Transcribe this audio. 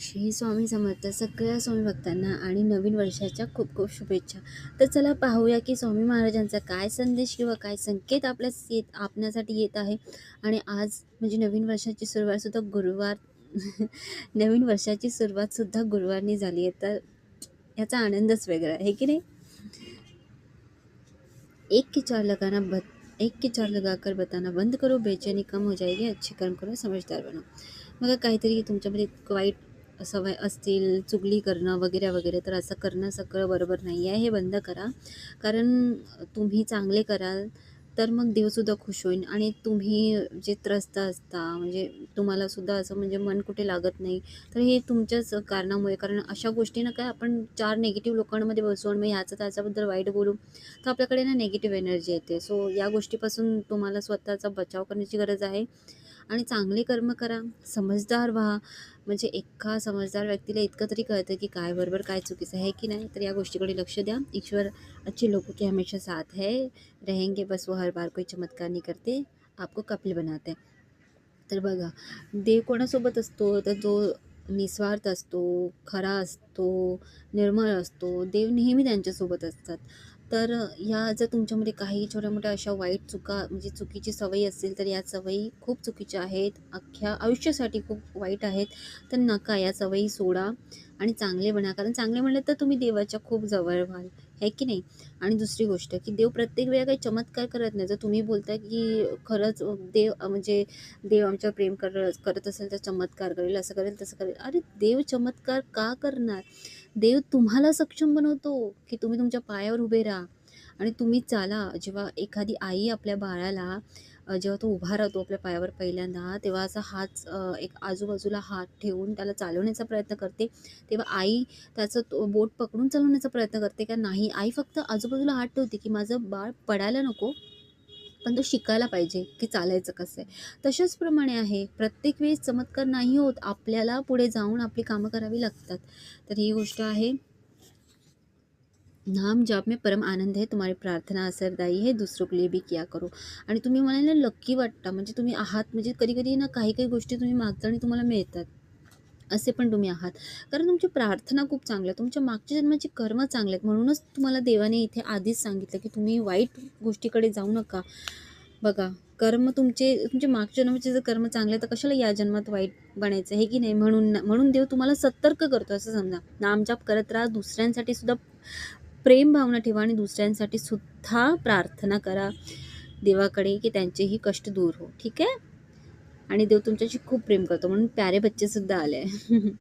श्री स्वामी समर्थ सगळ्या स्वामी भक्तांना आणि नवीन वर्षाच्या खूप खूप शुभेच्छा. तर चला पाहूया की स्वामी महाराजांचा काय संदेश किंवा काय संकेत आपल्यासाठी येत आहे. आणि आज म्हणजे नवीन वर्षाची सुरुवातसुद्धा गुरुवार नवीन वर्षाची सुरुवातसुद्धा गुरुवारनी झाली आहे. तर याचा आनंदच वेगळा आहे की नाही. एक के चार लगाकर बताना बंद करो, बेचैनी कम हो जाएगी, अच्छे कर्म करो, समझदार बनो. मग काहीतरी तुमच्यामध्ये वाईट सवय असतील, चुगली करणं वगैरे वगैरे, तर असं करणं सगळं बरोबर नाही आहे. हे बंद करा. कारण तुम्ही चांगले कराल तर मग देवसुद्धा खुश होईल. आणि तुम्ही जे त्रस्त असता म्हणजे तुम्हालासुद्धा असं म्हणजे मन कुठे लागत नाही, तर हे तुमच्याच कारणामुळे. कारण अशा गोष्टीनं काय आपण 4 निगेटिव्ह लोकांमध्ये बसू आणि मग ह्याचं त्याच्याबद्दल वाईट बोलू, तर आपल्याकडे ना निगेटिव्ह एनर्जी येते. सो या गोष्टीपासून तुम्हाला स्वतःचा बचाव करण्याची गरज आहे. आणि चांगले कर्म करा, समजदार व्हा. म्हणजे एका समजदार व्यक्तीला इतकं तरी कळतं की काय बरोबर काय चुकीचं आहे की नाही. तर या गोष्टीकडे लक्ष द्या. ईश्वर अच्छे लोगों के हमेशा साथ है रहेंगे, बस वो हर बार कोई चमत्कार नहीं करते, आपको कपिल बनाते. तर बघा, देव कोणासोबत असतो, तर जो निस्वार्थ असतो, खरा असतो, निर्मळ असतो, देव नेहमी त्यांच्यासोबत असतात. तर या जर तुमच्यामध्ये काही छोट्या मोठ्या अशा वाईट चुका म्हणजे चुकीची सवयी असतील, तर या सवयी खूप चुकीच्या आहेत, अख्ख्या आयुष्यासाठी खूप वाईट आहेत. तर नका, या सवयी सोडा आणि चांगले बना. कारण चांगले म्हणलं तर तुम्ही देवाच्या खूप जवळ व्हाल, है की नाही. आणि दुसरी गोष्ट की देव प्रत्येक वेळा काही चमत्कार करत नाही. जर तुम्ही बोलता की खरंच देव म्हणजे देव आमच्यावर प्रेम करत असेल तर चमत्कार करेल, असं करेल तसं करेल. अरे देव चमत्कार का करणार? देव तुम्हाला सक्षम बनवतो की तुम्ही तुमच्या पायावर उभे राहा आणि तुम्ही चाला. जेव्हा एखादी आई आपल्या बाळाला जेव्हा तो उभा राहतो आपल्या पायावर पहिल्यांदा, तेव्हा असा हात एक आजूबाजूला हात ठेवून त्याला चालवण्याचा प्रयत्न करते. तेव्हा आई त्याचं तो बोट पकडून चालवण्याचा प्रयत्न करते का? नाही. आई फक्त आजूबाजूला हात ठेवते की माझं बाळ पडायला नको, पण तो शिकायला पाहिजे की चालायचं कसं आहे. तशाच प्रमाणे आहे, प्रत्येक वेळेस चमत्कार नाही होत. आपल्याला पुढे जाऊन आपली कामं करावी लागतात. तर ही गोष्ट आहे. नाम जाप में परम आनंद है, तुम्हारी प्रार्थना असरदायी है, दूसरों के लिए भी किया करो. आणि तुम्ही म्हणाले ना लक्की वाटता, म्हणजे तुम्ही आहात. म्हणजे कधी कधी ना काही काही गोष्टी तुम्ही मागता आणि तुम्हाला मिळतात, असे पण तुम्ही आहात. कारण तुमची प्रार्थना खूप चांगल्या, तुमच्या मागच्या जन्माची कर्म चांगले आहेत. म्हणूनच तुम्हाला देवाने इथे आधीच सांगितलं की तुम्ही वाईट गोष्टीकडे जाऊ नका. बघा, कर्म तुमचे मागच्या जन्माचे जर कर्म चांगले तर कशाला या जन्मात वाईट बनायचं आहे की नाही. म्हणून देव तुम्हाला सतर्क करतो असं समजा. नामजाप करत राहा, दुसऱ्यांसाठी सुद्धा प्रेम भावना ठेवा आणि दुसऱ्यांसाठी सुद्धा प्रार्थना करा देवाकडे की त्यांचेही कष्ट दूर हो. ठीक आहे. आणि देव तुमच्याशी खूप प्रेम करतो, म्हणून प्यारे बच्चे सुद्धा आले.